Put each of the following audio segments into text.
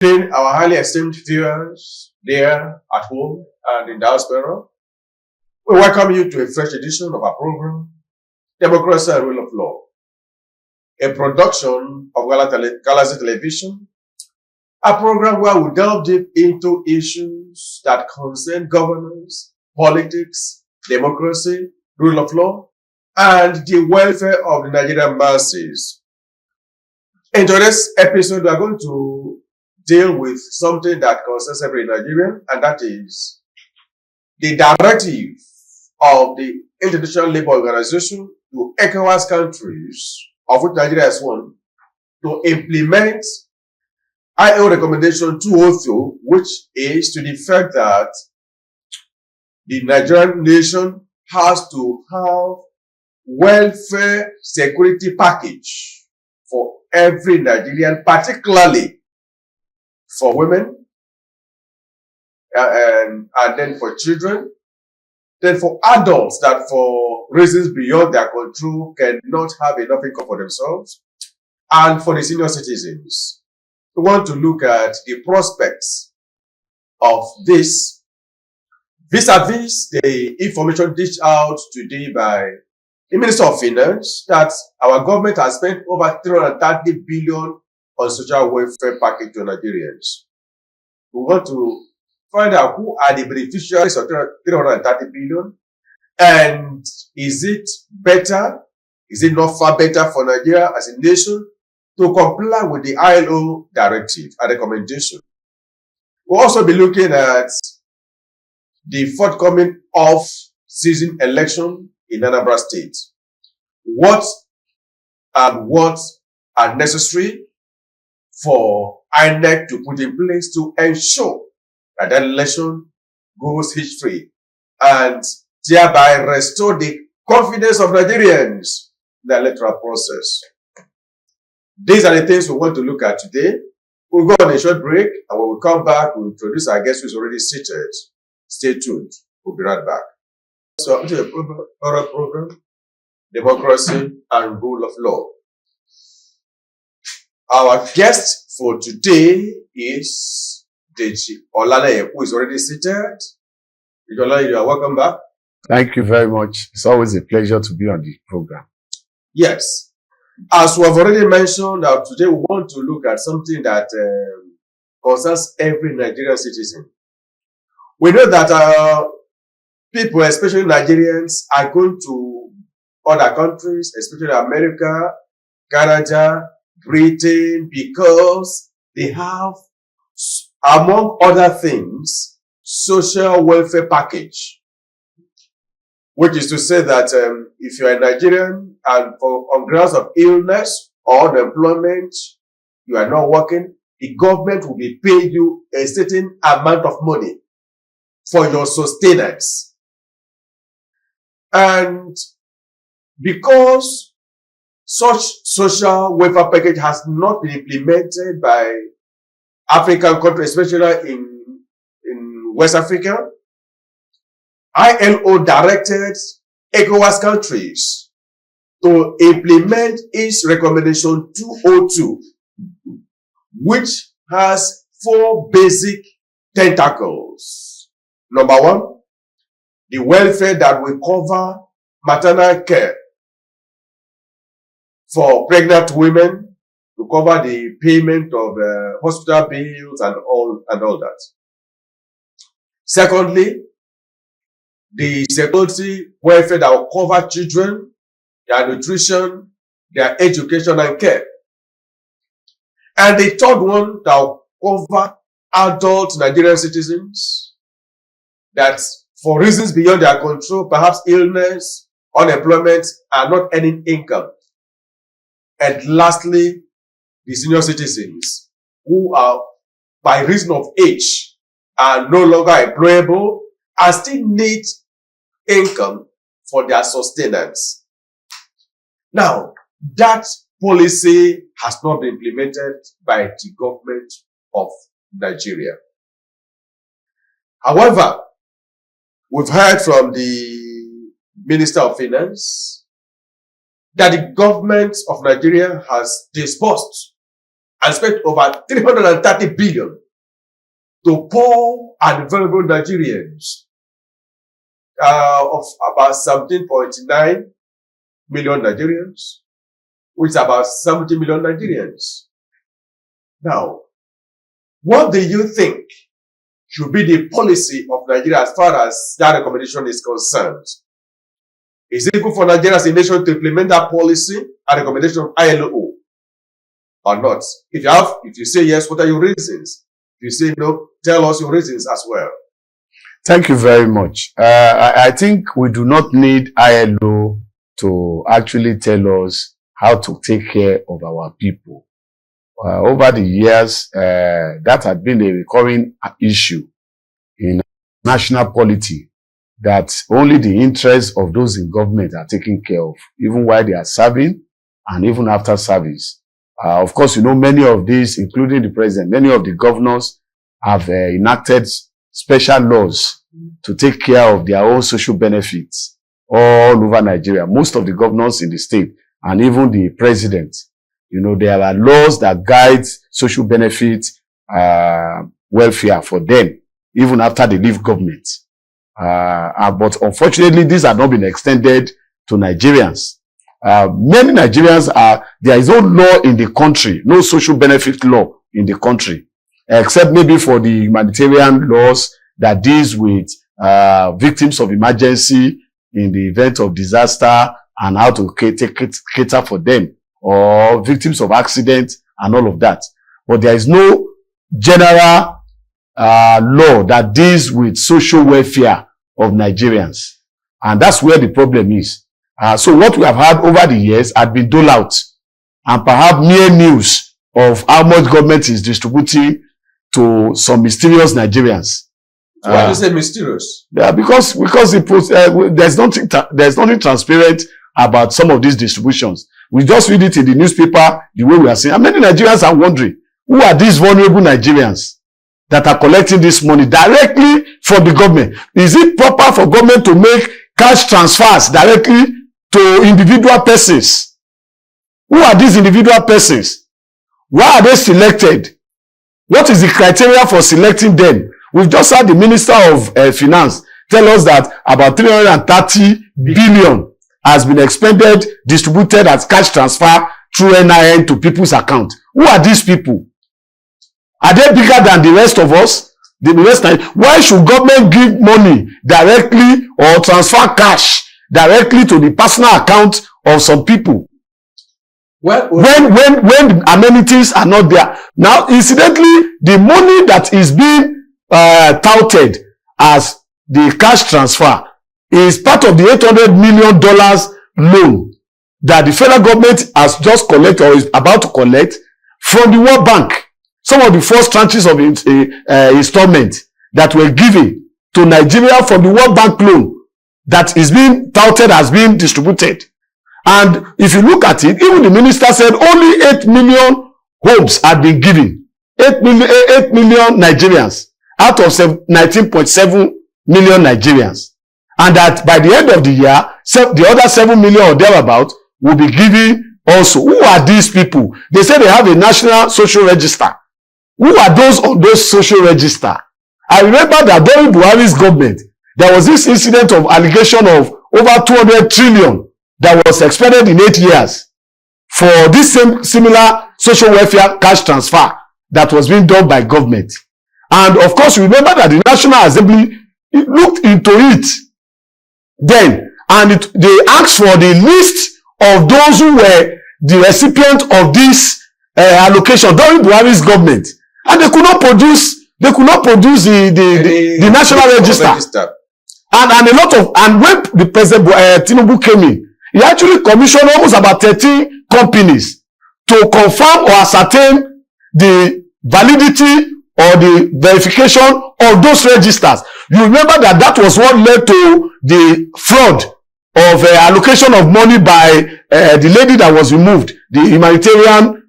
Then our highly esteemed viewers there at home and in diaspora, we welcome you to a fresh edition of our program, Democracy and Rule of Law, a production of Galaxy Television, a program where we delve deep into issues that concern governance, politics, democracy, rule of law, and the welfare of the Nigerian masses. In today's episode, we are going to deal with something that concerns every Nigerian, and that is the directive of the International Labour Organization to ECOWAS countries, of which Nigeria is one, to implement ILO Recommendation 202, which is to the fact that the Nigerian nation has to have welfare security package for every Nigerian, particularly for women, and then for children, then for adults that for reasons beyond their control cannot have enough income for themselves, and for the senior citizens. We want to look at the prospects of this vis-a-vis the information dished out today by the Minister of Finance that our government has spent over 330 billion on social welfare package to Nigerians. We want to find out who are the beneficiaries of 330 billion, and is it better, is it not far better for Nigeria as a nation to comply with the ILO directive and recommendation. We'll also be looking at the forthcoming off-season election in Anambra State. What are necessary for INEC to put in place to ensure that that election goes hitch-free and thereby restore the confidence of Nigerians in the electoral process. These are the things we want to look at today. We'll go on a short break, and when we come back, we'll introduce our guest who is already seated. Stay tuned. We'll be right back. So, into the oral program, Democracy and Rule of Law. Our guest for today is Deji Olale, who is already seated. Deji Olale, you are welcome back. Thank you very much. It's always a pleasure to be on the program. Yes. As we have already mentioned, today we want to look at something that concerns every Nigerian citizen. We know that people, especially Nigerians, are going to other countries, especially America, Canada, Britain, because they have, among other things, social welfare package. Which is to say that if you are a Nigerian and on grounds of illness or unemployment, you are not working, the government will be paying you a certain amount of money for your sustenance. And because such social welfare package has not been implemented by African countries, especially in West Africa, ILO directed ECOWAS countries to implement its recommendation 202, which has 4 basic tentacles. Number 1, the welfare that will cover maternal care for pregnant women, to cover the payment of hospital bills and all that. Secondly, the security welfare that will cover children, their nutrition, their education and care. And the third one that will cover adult Nigerian citizens that for reasons beyond their control, perhaps illness, unemployment, are not earning income. And lastly, the senior citizens who are, by reason of age, are no longer employable and still need income for their sustenance. Now, that policy has not been implemented by the government of Nigeria. However, we've heard from the Minister of Finance that the government of Nigeria has disbursed and spent over 330 billion to poor and vulnerable Nigerians of about 17.9 million Nigerians, which is about 70 million Nigerians. Now, what do you think should be the policy of Nigeria as far as that recommendation is concerned? Is it good for Nigeria as a nation to implement that policy and recommendation of ILO or not? If you say yes, what are your reasons? If you say no, tell us your reasons as well. Thank you very much. I think we do not need ILO to actually tell us how to take care of our people. Over the years, that had been a recurring issue in national polity, that only the interests of those in government are taken care of, even while they are serving and even after service. Of course, you know, many of these, including the president, many of the governors have enacted special laws to take care of their own social benefits all over Nigeria. Most of the governors in the state and even the president, you know, there are laws that guide social benefits, welfare for them, even after they leave government. But unfortunately, these have not been extended to Nigerians. Many Nigerians there is no law in the country, no social benefit law in the country, except maybe for the humanitarian laws that deals with victims of emergency in the event of disaster and how to cater for them, or victims of accident and all of that. But there is no general law that deals with social welfare of Nigerians. And that's where the problem is. So what we have had over the years had been doled out, and perhaps mere news of how much government is distributing to some mysterious Nigerians. Why do you say mysterious? Yeah, because there's nothing transparent about some of these distributions. We just read it in the newspaper the way we are saying. And many Nigerians are wondering, who are these vulnerable Nigerians that are collecting this money directly from the government? Is it proper for government to make cash transfers directly to individual persons? Who are these individual persons? Why are they selected? What is the criteria for selecting them? We've just had the Minister of Finance tell us that about 330 billion has been expended, distributed as cash transfer through NIN to people's account. Who are these people? Are they bigger than the rest of us? Why should government give money directly or transfer cash directly to the personal account of some people? When amenities are not there. Now, incidentally, the money that is being touted as the cash transfer is part of the $800 million loan that the federal government has just collected or is about to collect from the World Bank. Some of the first tranches of installment that were given to Nigeria from the World Bank loan that is being touted as being distributed. And if you look at it, even the minister said only 8 million homes had been given. 8 million Nigerians out of 19.7 million Nigerians. And that by the end of the year, the other 7 million or thereabout will be given also. Who are these people? They say they have a national social register. Who are those on those social register? I remember that during Buhari's government, there was this incident of allegation of over 200 trillion that was expended in 8 years for this same similar social welfare cash transfer that was being done by government. And of course, remember that the National Assembly looked into it then, and they asked for the list of those who were the recipient of this allocation during Buhari's government, and they could not produce the national register. And a lot of, and when the President Tinubu came in, he actually commissioned almost about 13 companies to confirm or ascertain the validity or the verification of those registers. You remember that was what led to the fraud of allocation of money by the lady that was removed, the humanitarian,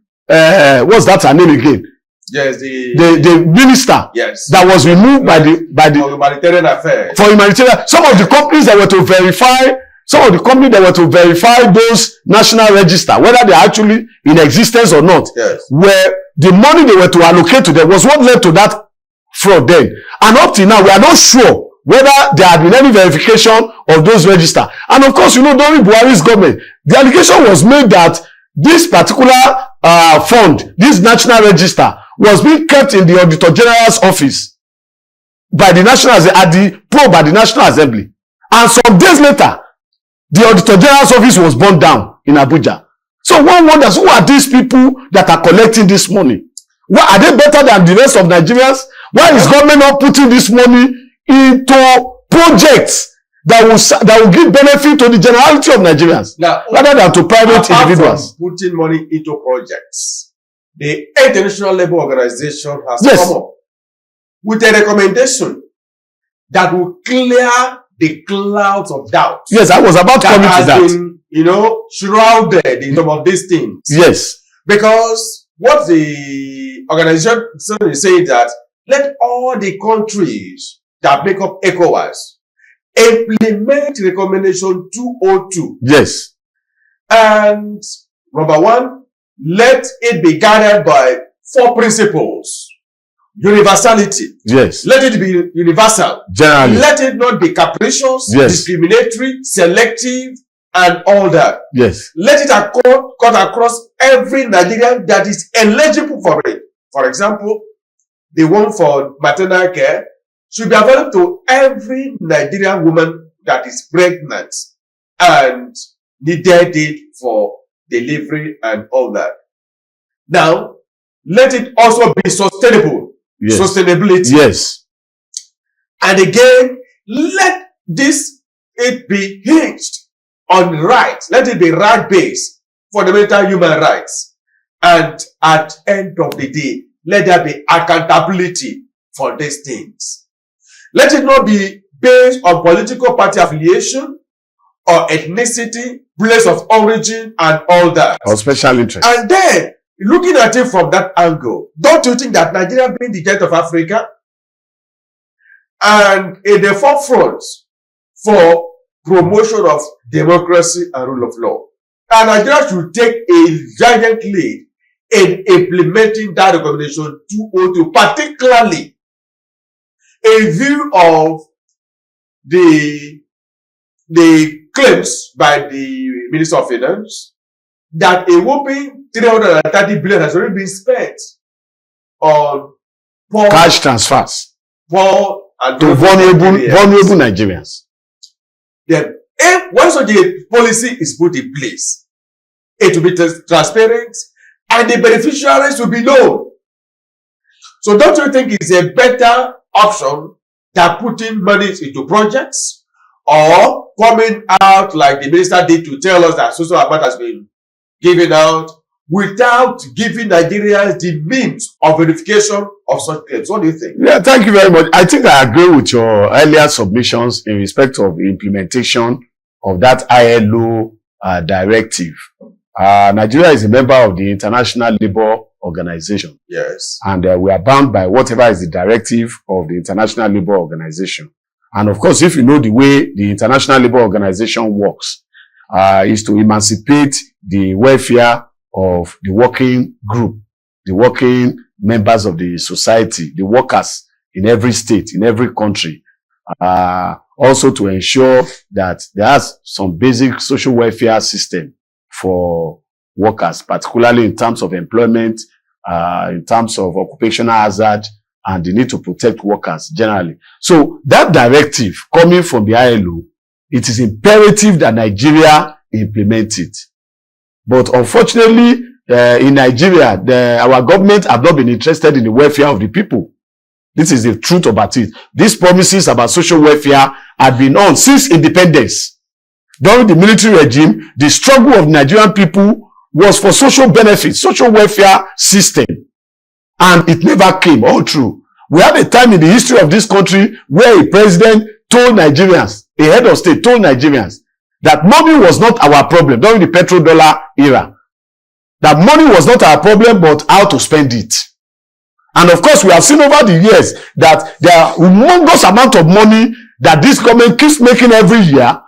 what's that her name again? Yes, the minister. Yes. That was removed by the for humanitarian affairs. For humanitarian. Some of the companies that were to verify some of the companies that were to verify those national register, whether they're actually in existence or not, Yes. where the money they were to allocate to them was what led to that fraud then. And up till now, we are not sure whether there had been any verification of those register. And of course, during Buhari's government, the allegation was made that this particular fund, this national register, was being kept in the Auditor General's office by the National Assembly. And some days later, the Auditor General's office was burned down in Abuja. So one wonders, who are these people that are collecting this money? Why are they better than the rest of Nigerians? Why is government not putting this money into projects that will give benefit to the generality of Nigerians, now, rather than to private individuals? From putting money into projects, the International Labour Organization has come up with a recommendation that will clear the clouds of doubt. Yes, I was about to come into that. Been, shrouded in some of these things. Yes. Because what the organization is saying that let all the countries that make up ECOWAS implement recommendation 202. Yes. And number one, let it be guided by 4 principles. Universality. Yes. Let it be universal. Generally. Let it not be capricious, discriminatory, selective, and all that. Yes. Let it cut across every Nigerian that is eligible for it. For example, the one for maternal care should be available to every Nigerian woman that is pregnant and needed it for delivery and all that. Now, let it also be sustainable. Yes. Sustainability. Yes. And again, let it be hinged on rights. Let it be right-based, fundamental human rights. And at the end of the day, let there be accountability for these things. Let it not be based on political party affiliation or ethnicity, place of origin, and all that. Or special interest. And then, looking at it from that angle, don't you think that Nigeria being the giant of Africa and in the forefront for promotion of democracy and rule of law, and Nigeria should take a giant lead in implementing that recommendation 202, particularly in view of the claims by the Minister of Finance that a whopping 330 billion has already been spent on poor cash transfers and to vulnerable Nigerians. Then, once such a policy is put in place, it will be transparent and the beneficiaries will be known. So don't you think it's a better option than putting money into projects or coming out like the minister did to tell us that social amount has been given out without giving Nigerians the means of verification of such claims? What do you think? Yeah, thank you very much. I think I agree with your earlier submissions in respect of the implementation of that ILO directive. Nigeria is a member of the International Labour Organization. Yes. And we are bound by whatever is the directive of the International Labour Organization. And of course, if you know the way the International Labour Organization works, is to emancipate the welfare of the working group, the working members of the society, the workers in every state, in every country. Also to ensure that there's some basic social welfare system for workers, particularly in terms of employment, in terms of occupational hazard, and the need to protect workers generally. So that directive coming from the ILO, it is imperative that Nigeria implement it. But unfortunately, in Nigeria, our government have not been interested in the welfare of the people. This is the truth about it. These promises about social welfare have been on since independence. During the military regime, the struggle of Nigerian people was for social benefits, social welfare system. And it never came all through. We had a time in the history of this country where a president told Nigerians, a head of state told Nigerians, that money was not our problem during the petrodollar era. That money was not our problem, but how to spend it. And of course, we have seen over the years that there are humongous amount of money that this government keeps making every year,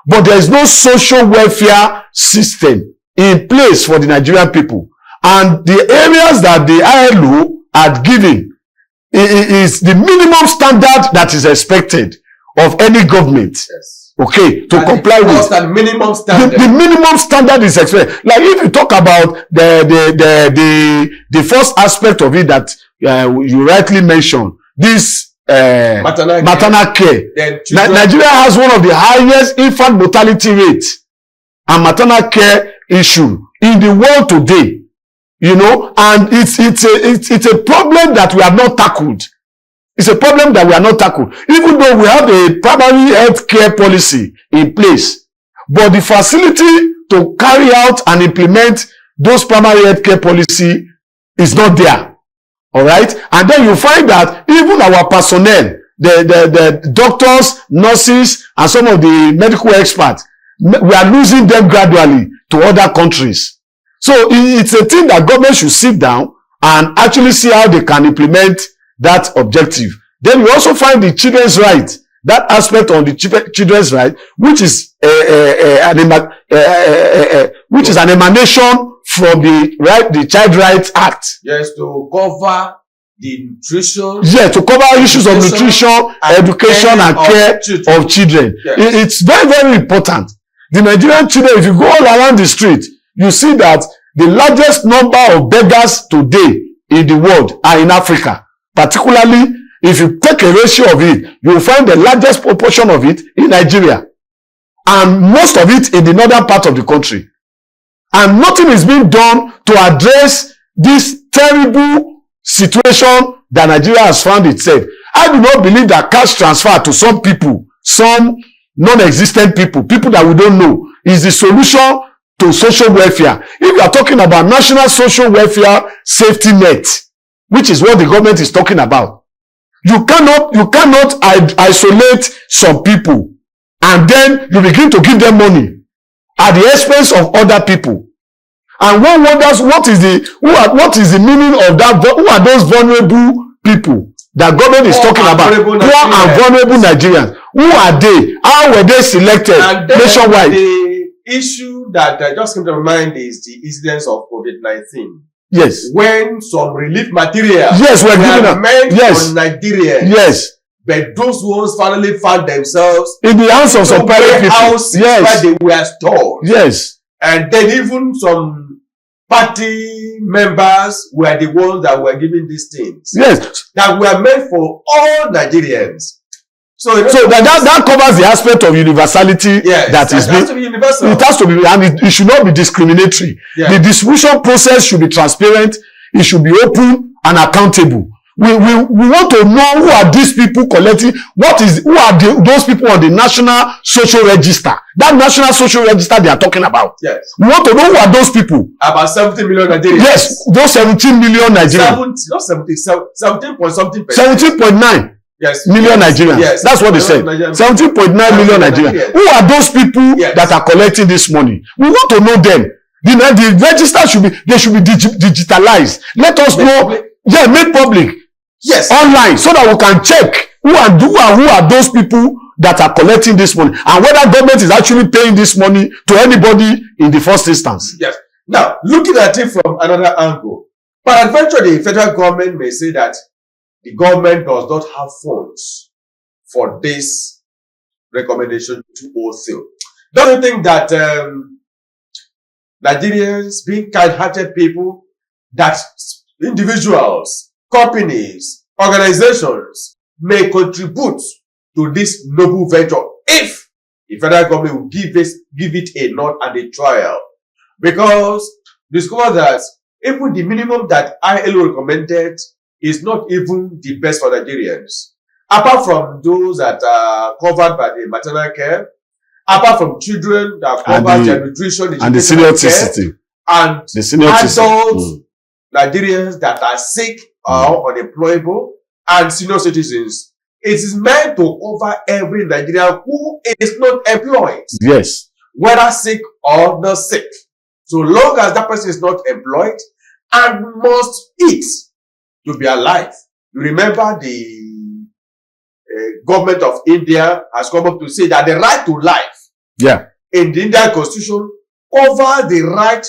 but there is no social welfare system in place for the Nigerian people. And the areas that the ILO had given is the minimum standard that is expected of any government. Yes. Okay, to comply with. The minimum standard. The minimum standard is expected. Like if you talk about the first aspect of it that you rightly mentioned, this maternal care. Nigeria has one of the highest infant mortality rates and maternal care issue in the world today. You know, and it's a problem that we have not tackled. It's a problem that we are not tackled. Even though we have a primary health care policy in place, but the facility to carry out and implement those primary health care policy is not there. All right. And then you find that even our personnel, the doctors, nurses, and some of the medical experts, we are losing them gradually to other countries. So it's a thing that government should sit down and actually see how they can implement that objective. Then we also find the children's right, that aspect on the children's right, which is an emanation from the Child Rights Act. Yes, to cover the nutrition. Yes, to cover issues of nutrition, education, and care of children. Yes. It's very, very important. The Nigerian children, if you go all around the street, you see that the largest number of beggars today in the world are in Africa. Particularly, if you take a ratio of it, you will find the largest proportion of it in Nigeria. And most of it in the northern part of the country. And nothing is being done to address this terrible situation that Nigeria has found itself. I do not believe that cash transfer to some people, some non-existent people that we don't know, is the solution to social welfare. If you are talking about national social welfare safety net, which is what the government is talking about, you cannot isolate some people and then you begin to give them money at the expense of other people. And one wonders what is the meaning of that? Who are those vulnerable people that government is talking about? Poor and vulnerable Nigerians. Who are they? How were they selected nationwide? The issue that just came to my mind is the incidence of COVID-19. Yes. When some relief material were meant on Nigeria. Yes. But those ones finally found themselves in the hands of some private people. Yes. Where they were stored. Yes. And then even some party members were the ones that were giving these things. Yes. That were meant for all Nigerians. So that covers the aspect of universality. Yes, that is has to be universal. It has to be, and it should not be discriminatory. Yeah. The distribution process should be transparent. It should be open and accountable. We want to know who are these people collecting. Who are those people on the National Social Register? That National Social Register they are talking about. Yes. We want to know who are those people. About 17 million Nigerians. Yes, those 17 million Nigerians. 17.something%. 17.9. Yes. Million Nigerians. Yes. That's what they said. 17.9 million Nigerians. Who are those people that are collecting this money? We want to know them. The register should be digitalized. Let us know. Yeah, made public. Yes. Online, so that we can check who are those people that are collecting this money and whether government is actually paying this money to anybody in the first instance. Yes. Now, looking at it from another angle, peradventure the federal government may say that the government does not have funds for this recommendation to wholesale. Don't you think that Nigerians, being kind-hearted people, that individuals, companies, organizations may contribute to this noble venture if the federal government will give it a nod and a trial? Because discover that even the minimum that ILO recommended is not even the best for Nigerians. Apart from those that are covered by the maternal care, apart from children that are covered their nutrition, and the senior citizen, and adults, Nigerians that are sick or unemployable, and senior citizens. It is meant to cover every Nigerian who is not employed. Yes. Whether sick or not sick. So long as that person is not employed and must eat to be alive. You remember the government of India has come up to say that the right to life in the Indian Constitution cover the right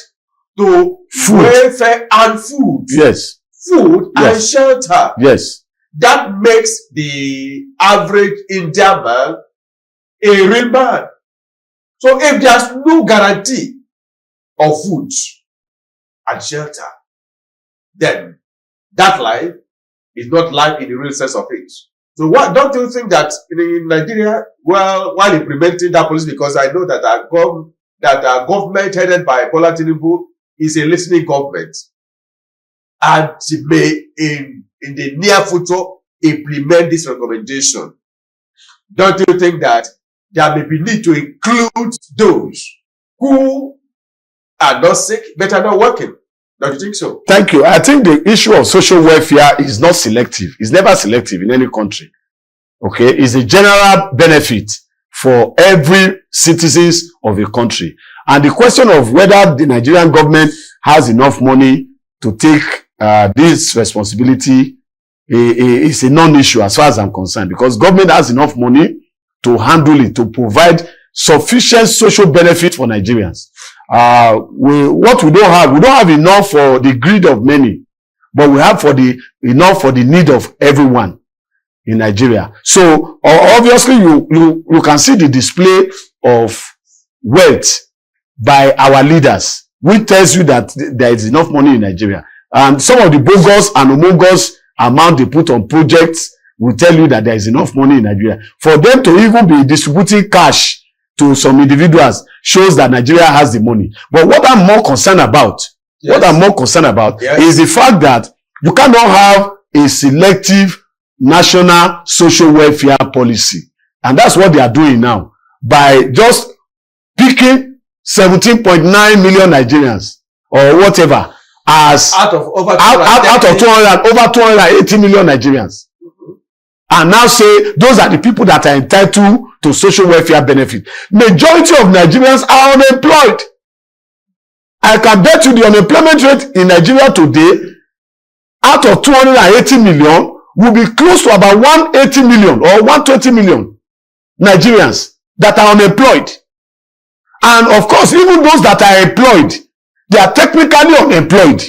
to Food. welfare and food. Yes. Food Yes. and shelter. Yes. That makes the average Indian man a real man. So if there's no guarantee of food and shelter, then that life is not life in the real sense of it. So what don't you think that in Nigeria, well, while implementing that policy, because I know that our government headed by Bola Tinubu is a listening government, and may in the near future implement this recommendation. Don't you think that there may be need to include those who are not sick but are not working? Don't you think so? Thank you. I think the issue of social welfare is not selective. It's never selective in any country. Okay? It's a general benefit for every citizens of a country. And the question of whether the Nigerian government has enough money to take this responsibility is a non-issue as far as I'm concerned, because government has enough money to handle it, to provide sufficient social benefit for Nigerians. What we don't have enough for the greed of many, but we have enough for the need of everyone in Nigeria. So obviously you can see the display of wealth by our leaders, which tells you that there is enough money in Nigeria. And some of the bogus and humongous amount they put on projects will tell you that there is enough money in Nigeria. For them to even be distributing cash to some individuals shows that Nigeria has the money. But what I'm more concerned about, is the fact that you cannot have a selective national social welfare policy. And that's what they are doing now by just picking 17.9 million Nigerians or whatever as out of over 280 million Nigerians. And now say those are the people that are entitled to social welfare benefit. Majority of Nigerians are unemployed. I can bet you the unemployment rate in Nigeria today, out of 280 million, will be close to about 180 million or 120 million Nigerians that are unemployed. And of course, even those that are employed, they are technically unemployed.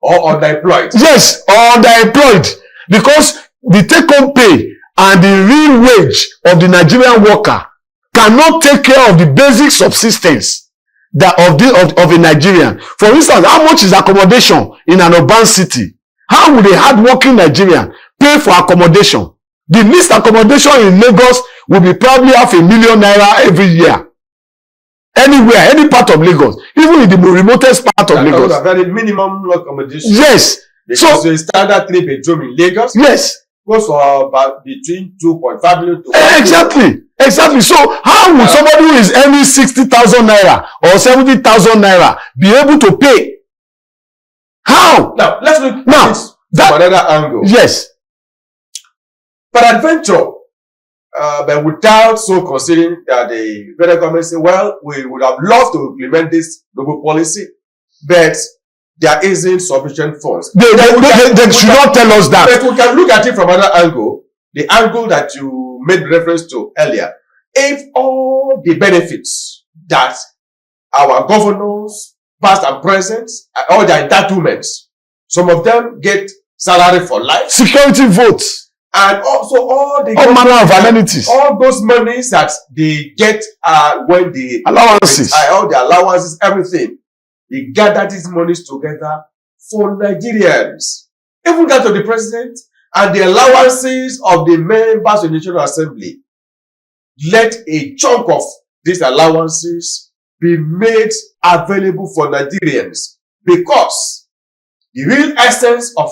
Or underemployed. Yes, or underemployed. Because the take-home pay and the real wage of the Nigerian worker cannot take care of the basic subsistence of a Nigerian. For instance, how much is accommodation in an urban city? How would a hard-working Nigerian pay for accommodation? The least accommodation in Lagos will be probably 500,000 naira every year. Anywhere, any part of Lagos, even in the remotest part of Lagos. A very minimum accommodation. Yes. Because so a standard 3-bedroom in Lagos. Yes. Goes for about between 2.5 million to Exactly. So how will somebody who is earning 60,000 naira or 70,000 naira be able to pay? How? Now let's look at this from another angle. Yes. Peradventure, but without so considering that the federal government say, well, we would have loved to implement this global policy, but there isn't sufficient funds. They should not tell us that. But we can look at it from another angle, the angle that you made reference to earlier. If all the benefits that our governors, past and present, all their entitlements, some of them get salary for life, security votes, and also all manner of amenities, all those monies that they get when the allowances, all the allowances, everything. They gather these monies together for Nigerians. Even that of the president and the allowances of the members of the National Assembly. Let a chunk of these allowances be made available for Nigerians, because the real essence of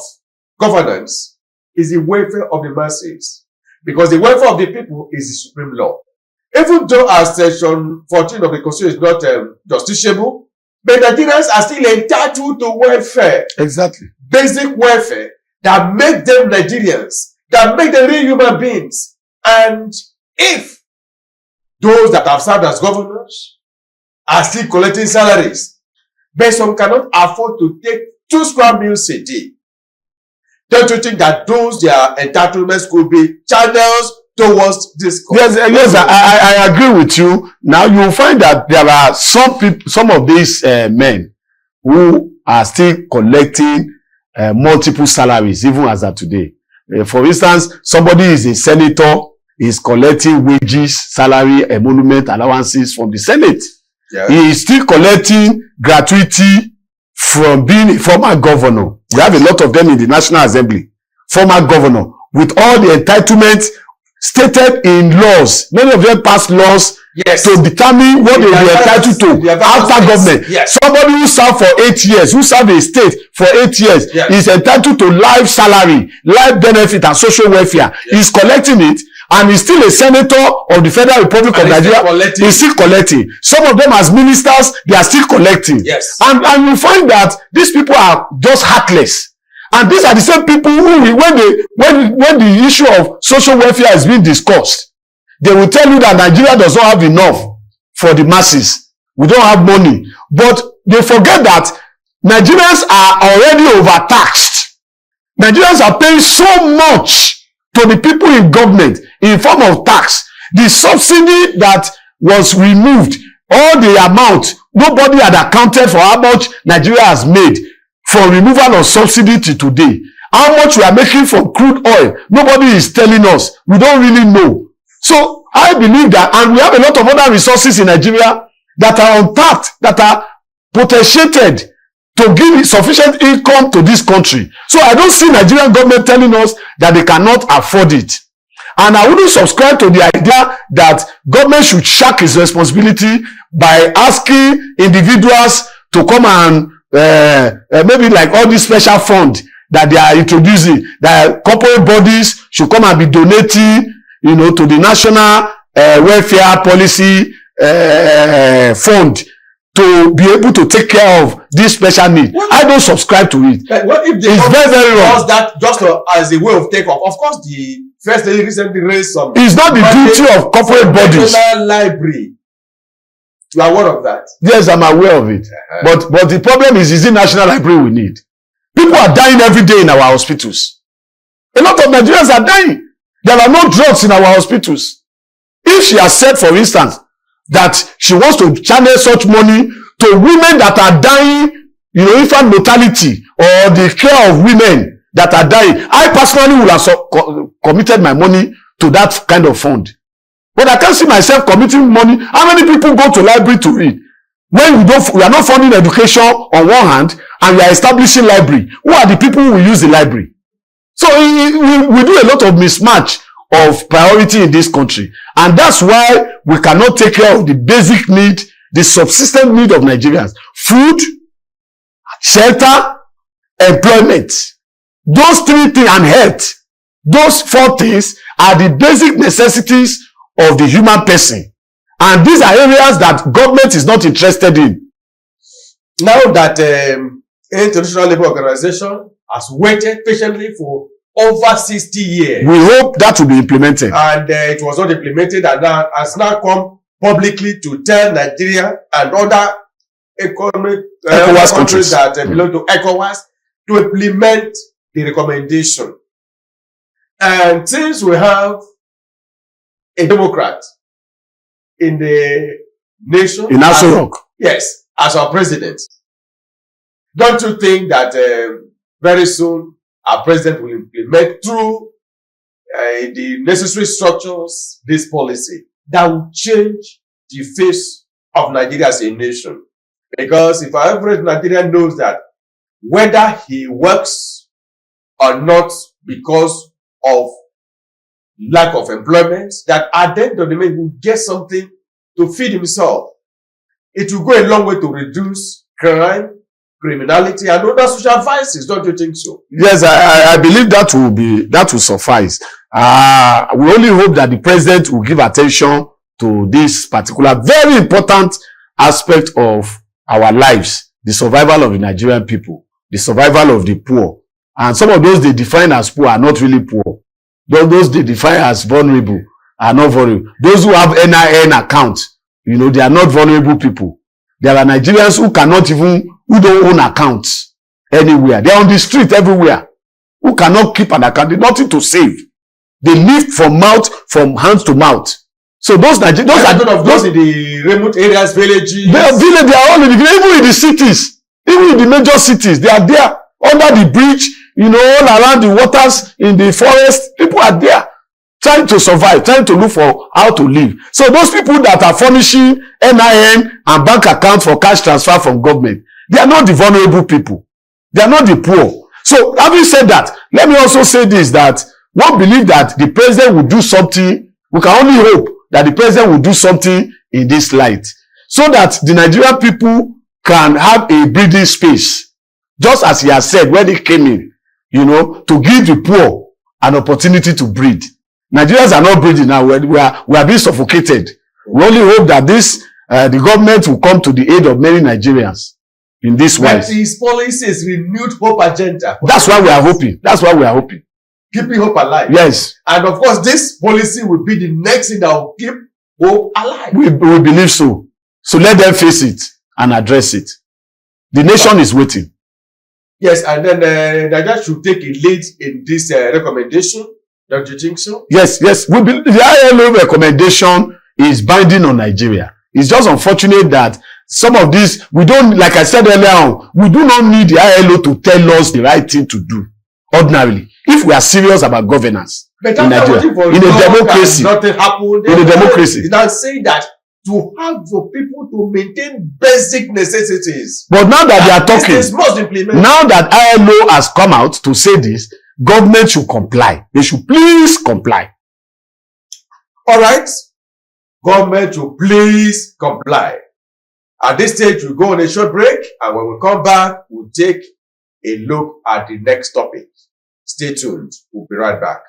governance is the welfare of the masses. Because the welfare of the people is the supreme law. Even though our section 14 of the Constitution is not justiciable, but Nigerians are still entitled to welfare. Exactly. Basic welfare that make them Nigerians, that make them real human beings. And if those that have served as governors are still collecting salaries, but some cannot afford to take 2 square meals a day, don't you think that those their entitlements could be channels towards this cause. Yes, I agree with you. Now you will find that there are some people, some of these men who are still collecting multiple salaries, even as of today. For instance, somebody is a senator, is collecting wages, salary, emolument, allowances from the Senate. Yeah. He is still collecting gratuity from being a former governor. We have a lot of them in the National Assembly. Former governor, with all the entitlements stated in laws. Many of them pass laws to determine what they are entitled to after government. Yes. Somebody who served for 8 years, who served a state for 8 years, is entitled to life salary, life benefit, and social welfare. He's collecting it, and he's still a senator of the Federal Republic of Nigeria. He's still collecting. Some of them as ministers, they are still collecting. Yes. And you find that these people are just heartless. And these are the same people who, when the issue of social welfare is being discussed, they will tell you that Nigeria does not have enough for the masses. We don't have money. But they forget that Nigerians are already overtaxed. Nigerians are paying so much to the people in government in form of tax. The subsidy that was removed, all the amount, nobody had accounted for how much Nigeria has made from removal of subsidy to today. How much we are making from crude oil, nobody is telling us. We don't really know. So I believe that, and we have a lot of other resources in Nigeria that are untapped, that are potentiated to give sufficient income to this country. So I don't see Nigerian government telling us that they cannot afford it. And I wouldn't subscribe to the idea that government should shirk its responsibility by asking individuals to come and maybe like all this special fund that they are introducing, that corporate bodies should come and be donating, to the national welfare policy fund to be able to take care of this special need. I don't subscribe to it. What if it's very, very wrong. Does that just as a way of takeoff? Of course, the first lady recently raised some. It's not the duty of corporate bodies. National library. You are aware of that? Yes, I'm aware of it. But the problem is it national library we need? People are dying every day in our hospitals. A lot of Nigerians are dying. There are no drugs in our hospitals. If she has said, for instance, that she wants to channel such money to women that are dying, infant mortality, or the care of women that are dying, I personally would have committed my money to that kind of fund. But I can't see myself committing money. How many people go to library to read? When we are not funding education on one hand, and we are establishing library, who are the people who will use the library? So we do a lot of mismatch of priority in this country. And that's why we cannot take care of the basic need, the subsistent need of Nigerians. Food, shelter, employment. Those three things, and health. Those four things are the basic necessities of the human person. And these are areas that government is not interested in. Now that International Labour Organization has waited patiently for over 60 years. We hope that will be implemented. And it was not implemented, and that has now come publicly to tell Nigeria and other economic countries that belong to ECOWAS to implement the recommendation. And since we have a Democrat in the nation, in Aso Rock, yes, as our president, don't you think that very soon our president will implement through the necessary structures this policy that will change the face of Nigeria as a nation? Because if our average Nigerian knows that whether he works or not because of lack of employment, that at the end of the day he will get something to feed himself, it will go a long way to reduce crime, criminality, and other social vices. Don't you think so? Yes, I believe that will suffice. We only hope that the president will give attention to this particular very important aspect of our lives, the survival of the Nigerian people, the survival of the poor. And some of those they define as poor are not really poor. Those they define as vulnerable are not vulnerable. Those who have NIN accounts, they are not vulnerable people. There are Nigerians who who don't own accounts anywhere. They are on the street everywhere. Who cannot keep an account, nothing to save. They live from hand to mouth. So those are those in the remote areas, villages. They are all in even in the cities, even in the major cities. They are there under the bridge, you know, all around the waters, in the forest. People are there trying to survive, trying to look for how to live. So those people that are furnishing NIN and bank account for cash transfer from government, they are not the vulnerable people. They are not the poor. So having said that, let me also say this, that one believe that the president will do something. We can only hope that the president will do something in this light, so that the Nigerian people can have a breathing space, just as he has said when he came in, you know, to give the poor an opportunity to breathe. Nigerians are not breathing now. We are being suffocated. We only hope that the government will come to the aid of many Nigerians in this way. His policies renewed hope agenda. That's why we are hoping. That's why we are hoping. Keeping hope alive. Yes. And of course, this policy will be the next thing that will keep hope alive. We believe so. So let them face it and address it. The nation is waiting. Yes, and then Nigeria should take a lead in this recommendation. Don't you think so? Yes. We believe the ILO recommendation is binding on Nigeria. It's just unfortunate that some of these, we don't, like I said earlier on, we do not need the ILO to tell us the right thing to do ordinarily, if we are serious about governance in Nigeria, in a democracy. Nothing happened. In a democracy. It's not saying that to have for people to maintain basic necessities. But now that they are talking, now that ILO has come out to say this, government should comply. They should please comply. All right. Government should please comply. At this stage, we'll go on a short break, and when we come back, we'll take a look at the next topic. Stay tuned. We'll be right back.